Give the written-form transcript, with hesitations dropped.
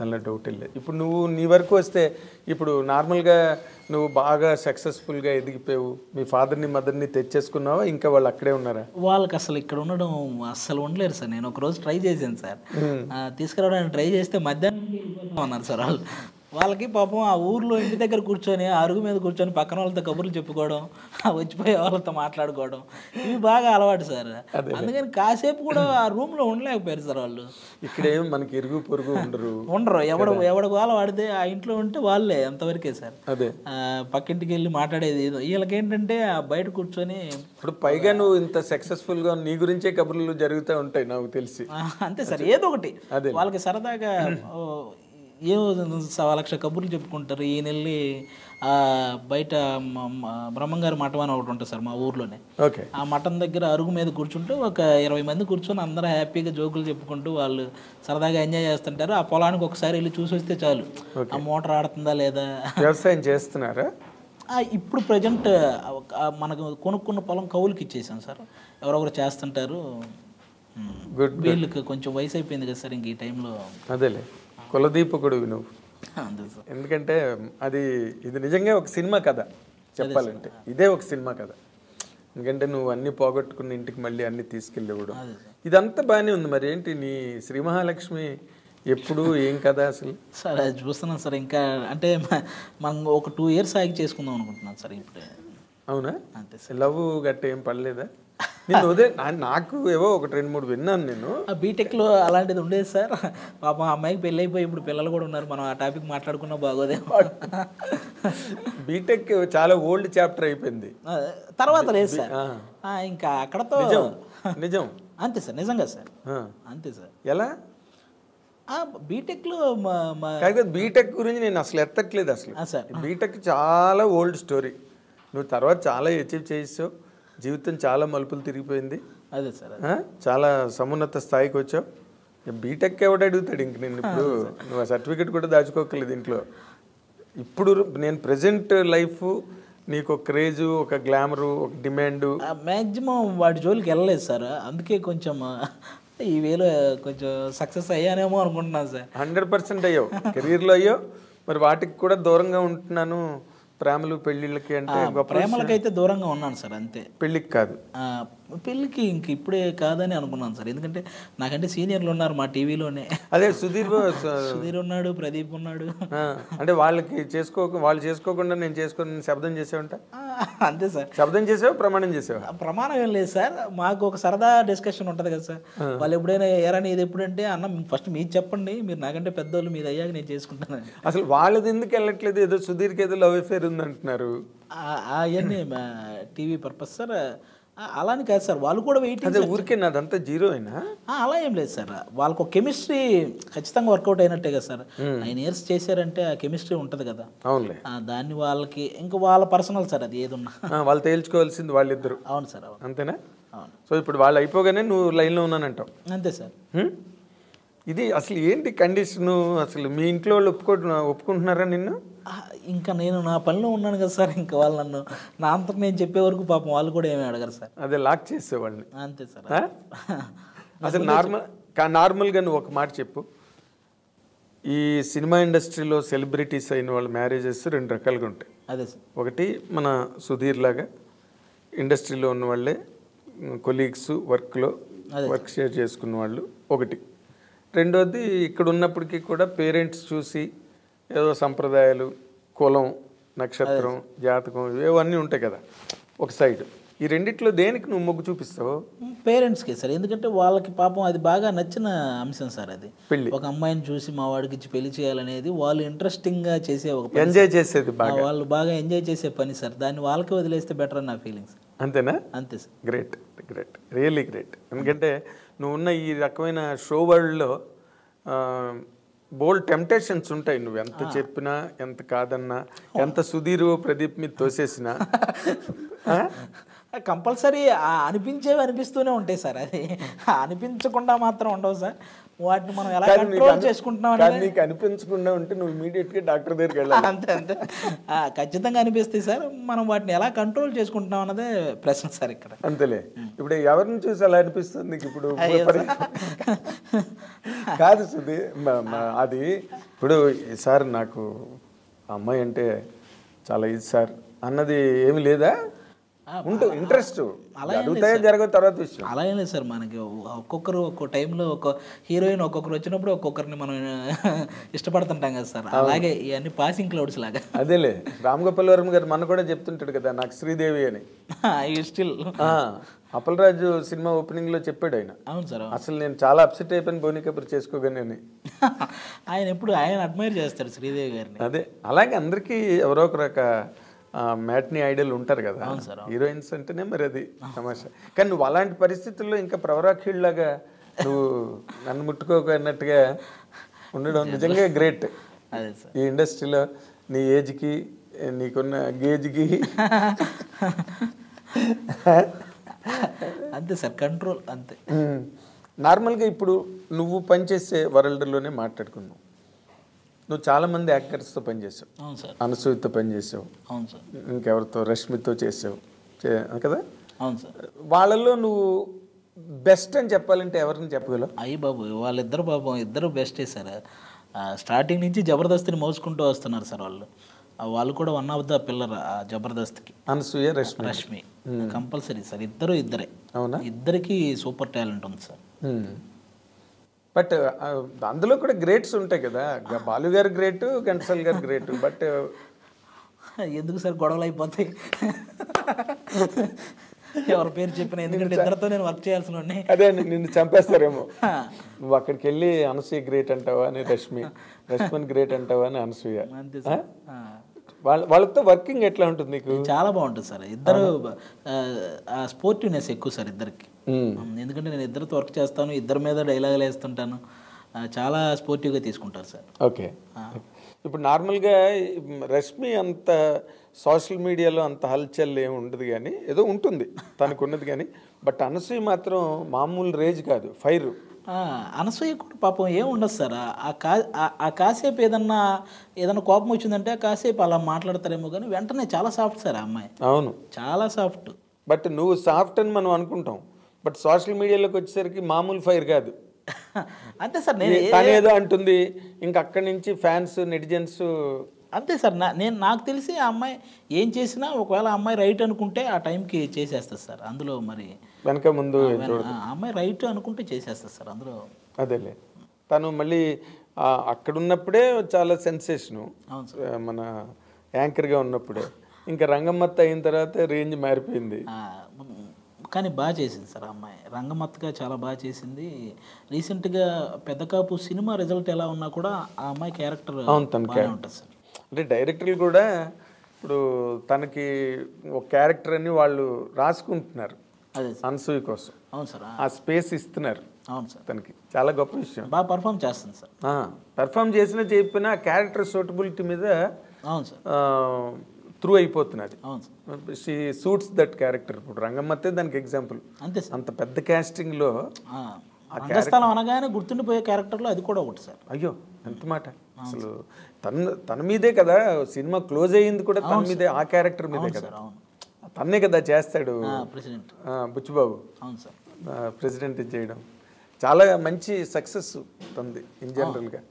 అలా డౌట్ లేదు. ఇప్పుడు నువ్వు నీ వరకు వస్తే ఇప్పుడు నార్మల్గా నువ్వు బాగా సక్సెస్ఫుల్గా ఎదిగిపోయావు, మీ ఫాదర్ని మదర్ని తెచ్చేసుకున్నావా, ఇంకా వాళ్ళు అక్కడే ఉన్నారా? వాళ్ళకి అసలు ఇక్కడ ఉండడం అస్సలు ఉండలేరు సార్. నేను ఒకరోజు ట్రై చేశాను సార్, తీసుకురావడానికి ట్రై చేస్తే మధ్యాహ్నం అన్నారు సార్ వాళ్ళు. వాళ్ళకి పాపం ఆ ఊర్లో ఇంటి దగ్గర కూర్చొని అరుగు మీద కూర్చొని పక్కన వాళ్ళతో కబుర్లు చెప్పుకోవడం, వచ్చిపోయే వాళ్ళతో మాట్లాడుకోవడం, ఇవి బాగా అలవాటు సార్. అందుకని కాసేపు కూడా ఆ రూమ్లో ఉండలేకపోయారు సార్ వాళ్ళు. ఇక్కడేం మనకి ఇరుగు పొరుగు ఉండరు. ఎవడు వాళ్ళ వాడితే ఆ ఇంట్లో ఉంటే వాళ్ళే అంతవరకే సార్. అదే పక్కింటికి వెళ్ళి మాట్లాడేది. వీళ్ళకి ఏంటంటే బయట కూర్చొని ఇప్పుడు పైగా నువ్వు ఇంత సక్సెస్ఫుల్గా నీ గురించే కబుర్లు జరుగుతూ ఉంటాయి నాకు తెలిసి. అంతే సార్, ఏదో ఒకటి వాళ్ళకి సరదాగా ఏమో 1,00,000 కబుర్లు చెప్పుకుంటారు. ఈ నెల్లి బయట బ్రహ్మంగారి మఠం అని ఒకటి ఉంటుంది సార్ మా ఊర్లోనే. ఆ మఠం దగ్గర అరుగు మీద కూర్చుంటూ ఒక 20 మంది కూర్చొని అందరూ హ్యాపీగా జోకులు చెప్పుకుంటూ వాళ్ళు సరదాగా ఎంజాయ్ చేస్తుంటారు. ఆ పొలానికి ఒకసారి వెళ్ళి చూసి వస్తే చాలు, ఆ మోటార్ ఆడుతుందా లేదా. వ్యవసాయం చేస్తున్నారా? ఇప్పుడు ప్రజెంట్ మనకు కొనుక్కున్న పొలం కౌలుకి ఇచ్చేసాం సార్, ఎవరొకరు చేస్తుంటారు. వీళ్ళకి కొంచెం వయసు అయిపోయింది కదా సార్ ఇంక ఈ టైంలో. అదేలే, కులదీపకుడు నువ్వు. ఎందుకంటే ఇది నిజంగా ఒక సినిమా కథ చెప్పాలంటే, ఇదే ఒక సినిమా కథ. ఎందుకంటే నువ్వు అన్ని పోగొట్టుకున్న ఇంటికి మళ్ళీ అన్ని తీసుకెళ్ళేవాడు, ఇదంతా బాగానే ఉంది. మరి ఏంటి నీ శ్రీ మహాలక్ష్మి ఎప్పుడు ఏం కదా అసలు? సార్ అది చూస్తున్నాను సార్, ఇంకా అంటే మనం ఒక 2 years ఆగి చేసుకుందాం అనుకుంటున్నాను సార్ ఇప్పుడే. అవునా? అంతే సార్. లవ్ గట్ట ఏం పడలేదా? నేను అదే నాకు ఏవో 1-2-3 విన్నాను నేను. బీటెక్లో అలాంటిది ఉండేది సార్. పాపం అమ్మాయికి పెళ్ళి అయిపోయి ఇప్పుడు పిల్లలు కూడా ఉన్నారు. మనం ఆ టాపిక్ మాట్లాడుకున్నా బాగోదేమో. బీటెక్ చాలా ఓల్డ్ చాప్టర్ అయిపోయింది, తర్వాత లేదు సార్. ఇంకా అక్కడతో నిజం. అంతే సార్, నిజంగా సార్, అంతే సార్. ఎలా బీటెక్లో బీటెక్ గురించి నేను అసలు ఎత్తట్లేదు అసలు. బీటెక్ చాలా ఓల్డ్ స్టోరీ. నువ్వు తర్వాత చాలా అచీవ్ చేసావు, జీవితం చాలా మలుపులు తిరిగిపోయింది. అదే సార్, చాలా సమున్నత స్థాయికి వచ్చావు. బీటెక్ ఎవడు అడుగుతాడు ఇంక నేను? ఇప్పుడు నువ్వు ఆ సర్టిఫికెట్ కూడా దాచుకోకలేదు ఇంట్లో. ఇప్పుడు నేను ప్రజెంట్ లైఫ్ నీకు ఒక క్రేజు, ఒక గ్లామరు, ఒక డిమాండు, మ్యాక్సిమం వాటి జోలికి వెళ్ళలేదు సార్. అందుకే కొంచెం ఈ వేలో కొంచెం సక్సెస్ అయ్యానేమో అనుకుంటున్నాను సార్. 100% అయ్యావు, కెరీర్లో అయ్యావు. మరి వాటికి కూడా దూరంగా ఉంటున్నాను, ప్రేమలు పెళ్ళిళ్ళకి అంటే. ప్రేమలకైతే దూరంగా ఉన్నాను సార్, అంతే. పెళ్ళికి కాదు, పెళ్ళికి ఇంక ఇప్పుడే కాదని అనుకున్నాను సార్. ఎందుకంటే నాకంటే సీనియర్లు ఉన్నారు మా టీవీలోనే. అదే సుధీర్ ఉన్నాడు, ప్రదీప్ ఉన్నాడు. అంటే వాళ్ళు చేసుకోకుండా నేను చేసుకుని శబ్దం చేసేవంట. అంతే సార్. శబ్దం చేసావు, ప్రమాణం చేసావు? ప్రమాణం ఏం లేదు సార్, మాకు ఒక సరదా డిస్కషన్ ఉంటుంది కదా సార్. వాళ్ళు ఎప్పుడైనా ఎరాని ఇది ఎప్పుడంటే అన్న ఫస్ట్ మీరు చెప్పండి, మీరు నాకంటే పెద్దోళ్ళు, మీరు అయ్యాక నేను చేసుకుంటాను. అసలు వాళ్ళది ఎందుకు వెళ్ళట్లేదు? ఏదో సుధీర్కి ఏదో లవ్ అఫేర్ ఉంది అంటున్నారు. అవన్నీ టీవీ పర్పస్ సార్. అలాని కాదు సార్, వాళ్ళు కూడా అదే ఊరికే నాదంతా జీరో అయినా అలా ఏం లేదు సార్. వాళ్ళకు కెమిస్ట్రీ ఖచ్చితంగా వర్కౌట్ అయినట్టే కదా సార్. 9 years చేశారంటే ఆ కెమిస్ట్రీ ఉంటుంది కదా. అవునులే. దాన్ని వాళ్ళకి ఇంకా వాళ్ళ పర్సనల్ సార్, అది ఏదున్నా వాళ్ళు తేల్చుకోవాల్సింది వాళ్ళిద్దరు. అవును సార్, అవును. అంతేనా? అవును. సో ఇప్పుడు వాళ్ళు అయిపోగానే నువ్వు లైన్లో ఉన్నానంటావు. అంతే సార్. ఇది అసలు ఏంటి కండిషను? అసలు మీ ఇంట్లో వాళ్ళు ఒప్పుకుంటున్నారా నిన్ను? ఇంకా నేను నా పనిలో ఉన్నాను కదా సార్. ఇంకా వాళ్ళు నన్ను నా అంతకు నేను చెప్పే వరకు పాపం వాళ్ళు కూడా ఏమీ అడగరు సార్. అదే లాక్ చేసేవాళ్ళని. అంతే సార్. అసలు నార్మల్గా నువ్వు ఒక మాట చెప్పు. ఈ సినిమా ఇండస్ట్రీలో సెలబ్రిటీస్ అయిన వాళ్ళ మ్యారేజెస్ 2 రకాలుగా ఉంటాయి. అదే సార్. ఒకటి మన సుధీర్ లాగా ఇండస్ట్రీలో ఉన్న వాళ్ళే కొలీగ్స్, వర్క్ షేర్ చేసుకున్న వాళ్ళు ఒకటి. రెండోది ఇక్కడ ఉన్నప్పటికీ కూడా పేరెంట్స్ చూసి ఏదో సంప్రదాయాలు, కులం, నక్షత్రం, జాతకం ఇవన్నీ ఉంటాయి కదా ఒక సైడ్. ఈ రెండిట్లో దేనికి నువ్వు మొగ్గు చూపిస్తావు? పేరెంట్స్కి సార్. ఎందుకంటే వాళ్ళకి పాపం అది బాగా నచ్చిన అంశం సార్. అది పెళ్ళి, ఒక అమ్మాయిని చూసి మా వాడికి ఇచ్చి పెళ్లి చేయాలనేది వాళ్ళు ఇంట్రెస్టింగ్గా చేసే ఒక పని, ఎంజాయ్ చేసేది, వాళ్ళు బాగా ఎంజాయ్ చేసే పని సార్. దాన్ని వాళ్ళకి వదిలేస్తే బెటర్ అని నా ఫీలింగ్స్. అంతేనా? అంతే సార్. Great, really great. ఎందుకంటే నువ్వు ఉన్న ఈ రకమైన షో వరల్డ్లో బోల్డ్ టెంప్టేషన్స్ ఉంటాయి. నువ్వు ఎంత చెప్పినా, ఎంత కాదన్నా, ఎంత సుధీర్ ప్రదీప్ మీద తోసేసినా కంపల్సరీ అనిపించేవి అనిపిస్తూనే ఉంటాయి సార్. అది అనిపించకుండా మాత్రం ఉండవు సార్. వాటిని మనం ఎలా కంట్రోల్ చేసుకుంటున్నాం కానీ నీకు అనిపించకుండా ఉంటే నువ్వు ఇమీడియట్గా డాక్టర్ దగ్గరికి వెళ్ళాలి. అంతే అంతే ఖచ్చితంగా అనిపిస్తాయి సార్. మనం వాటిని ఎలా కంట్రోల్ చేసుకుంటున్నాం అన్నదే ప్రశ్న సార్ ఇక్కడ. అంతేలే. ఇప్పుడు ఎవరిని చూసి అలా అనిపిస్తుంది నీకు? ఇప్పుడు కాదు సుధీ, అది ఇప్పుడు సార్ నాకు అమ్మాయి అంటే చాలా ఇది సార్ అన్నది ఏమి లేదా? ఇంట్రెస్ట్ జరుగుతాయో జరగదు తర్వాత విషయం. అలా ఏం లేదు సార్. మనకి ఒక్కొక్కరు ఒక్కో టైంలో ఒక హీరోయిన్ ఒక్కొక్కరు వచ్చినప్పుడు ఒక్కొక్కరిని మనం ఇష్టపడుతుంటాం కదా సార్. అలాగే ఇవన్నీ పాసింగ్ క్లౌడ్స్ లాగా. అదేలే, రామ్ గోపాల్ వర్మ గారు మన కూడా చెప్తుంటాడు కదా నాకు శ్రీదేవి అని. స్టిల్ అప్పలరాజు సినిమా ఓపెనింగ్ లో చెప్పాడు ఆయన. అవును సార్. అసలు నేను చాలా అప్సెట్ అయిపోయిన బోని కబుర్ చేసుకోగానే అని. ఆయన ఎప్పుడు ఆయన అడ్మైర్ చేస్తాడు శ్రీదేవి గారిని. అదే, అలాగే అందరికీ ఎవరో ఒక రక మ్యాట్ని ఐడల్ ఉంటారు కదా హీరోయిన్స్ అంటేనే, మరి అది తమాషా. కానీ నువ్వు అలాంటి పరిస్థితుల్లో ఇంకా ప్రవరాఖీళ్ళలాగా నువ్వు నన్ను ముట్టుకోక అన్నట్టుగా ఉండడం నిజంగా గ్రేట్. అదే సార్, ఈ ఇండస్ట్రీలో నీ ఏజ్కి నీకున్న గేజ్కి అంతే సార్, కంట్రోల్ అంతే. నార్మల్గా ఇప్పుడు నువ్వు పనిచేసే వరల్డ్లోనే మాట్లాడుకున్నావు. నువ్వు చాలామంది యాక్టర్స్తో పనిచేసావు. అవును సార్. అనసూయతో పనిచేసావు. అవును సార్. ఇంకెవరితో, రష్మితో చేసావు కదా. అవును సార్. వాళ్ళల్లో నువ్వు బెస్ట్ అని చెప్పాలంటే ఎవరిని చెప్పగలవు? అయ్యి బాబు, వాళ్ళిద్దరు బాబు ఇద్దరు బెస్టే సార్. స్టార్టింగ్ నుంచి జబర్దస్తిని మోసుకుంటూ వస్తున్నారు సార్ వాళ్ళు. వాళ్ళు కూడా వన్ ఆఫ్ ద పిల్లర్ జబర్దస్త్కి. Anasuya, Rashmi compulsory sir. ఇద్దరే. అవునా? ఇద్దరికి సూపర్ టాలెంట్ ఉంది సార్. బట్ అందులో కూడా గ్రేట్స్ ఉంటాయి కదా. బాలు గారు గ్రేట్, ఘంటసాల గారు గ్రేట్. బట్ ఎందుకు సార్ గొడవలు అయిపోతాయి ఎవరి పేరు చెప్పిన? ఎందుకంటే ఇద్దరితో నేను వర్క్ చేయాల్సిన. అదే, నిన్ను చంపేస్తారేమో. నువ్వు అక్కడికి వెళ్ళి అనసూయ గ్రేట్ అంటావా అని రష్మిని గ్రేట్ అంటావా అని అనసూయ. అంతే సార్. వాళ్ళతో వర్కింగ్ ఎట్లా ఉంటుంది నీకు? చాలా బాగుంటుంది సార్. ఇద్దరు స్పోర్టివ్నెస్ ఎక్కువ సార్ ఇద్దరికి. ఎందుకంటే నేను ఇద్దరితో వర్క్ చేస్తాను, ఇద్దరి మీద డైలాగులు వేస్తుంటాను. చాలా స్పోర్టివ్గా తీసుకుంటారు సార్. ఓకే. ఇప్పుడు నార్మల్గా రష్మి అంత సోషల్ మీడియాలో అంత హల్చల్ ఏమి ఉండదు, కానీ ఏదో ఉంటుంది తనకు ఉన్నది. కానీ బట్ అనసూయ మాత్రం మామూలు రేజ్ కాదు, ఫైర్. అనసూయ కూడా పాపం ఏం ఉండదు సార్. ఆ కాసేపు ఏదన్నా కోపం వచ్చిందంటే కాసేపు అలా మాట్లాడతారేమో, కానీ వెంటనే చాలా సాఫ్ట్ సార్ ఆ అమ్మాయి. అవును, చాలా సాఫ్ట్. బట్ నువ్వు సాఫ్ట్ అని మనం అనుకుంటాం, బట్ సోషల్ మీడియాలోకి వచ్చేసరికి మామూలు ఫైర్ కాదు. అంతే సార్. తను ఏదో అంటుంది, ఇంకా అక్కడి నుంచి ఫ్యాన్స్, నెటిజన్స్. అంతే సార్. నాకు తెలిసి ఆ అమ్మాయి ఏం చేసినా ఒకవేళ ఆ అమ్మాయి రైట్ అనుకుంటే ఆ టైంకి చేసేస్తుంది సార్. అందులో మరి వెనక ముందు ఆ అమ్మాయి రైట్ అనుకుంటే చేసేస్తుంది సార్ అందులో. అదేలే, తను మళ్ళీ అక్కడున్నప్పుడే చాలా సెన్సేషను. మన యాంకర్గా ఉన్నప్పుడే. ఇంకా రంగమ్మత్త అయిన తర్వాత రేంజ్ మారిపోయింది. కానీ బాగా చేసింది సార్ ఆ అమ్మాయి. రంగమత్తగా చాలా బాగా చేసింది. రీసెంట్గా పెద్ద కాపు సినిమా రిజల్ట్ ఎలా ఉన్నా కూడా ఆ అమ్మాయి క్యారెక్టర్ ఉంటుంది సార్. అంటే డైరెక్టర్లు కూడా ఇప్పుడు తనకి ఒక క్యారెక్టర్ అని వాళ్ళు రాసుకుంటున్నారు అదే అనసూయ కోసం. అవును సార్. ఆ స్పేస్ ఇస్తున్నారు. అవును సార్. తనకి చాలా గొప్ప విషయం. బాగా పర్ఫామ్ చేస్తుంది సార్. పర్ఫామ్ చేసినా చెప్పినా క్యారెక్టర్ సూటబిలిటీ మీద అవును సార్ త్రూ అయిపోతున్నది. అవును sir. She suits that character. ఇప్పుడు రంగమ్మతే దానికి ఎగ్జాంపుల్. అంతే సార్. అంత పెద్ద కాస్టింగ్లో రంగస్థలం అనగానే గుర్తుండిపోయే క్యారెక్టర్లో అది కూడా ఒకటి సార్. అయ్యో, ఎంత మాట. అసలు తన మీదే కదా సినిమా క్లోజ్ అయ్యింది కూడా, తన మీదే, ఆ క్యారెక్టర్ మీదే కదా. తన్నే కదా చేస్తాడు ప్రెసిడెంట్ బుచ్చిబాబు. అవును సార్. ప్రెసిడెంట్ చేయడం చాలా మంచి సక్సెస్ ఉంది ఇన్ జనరల్గా.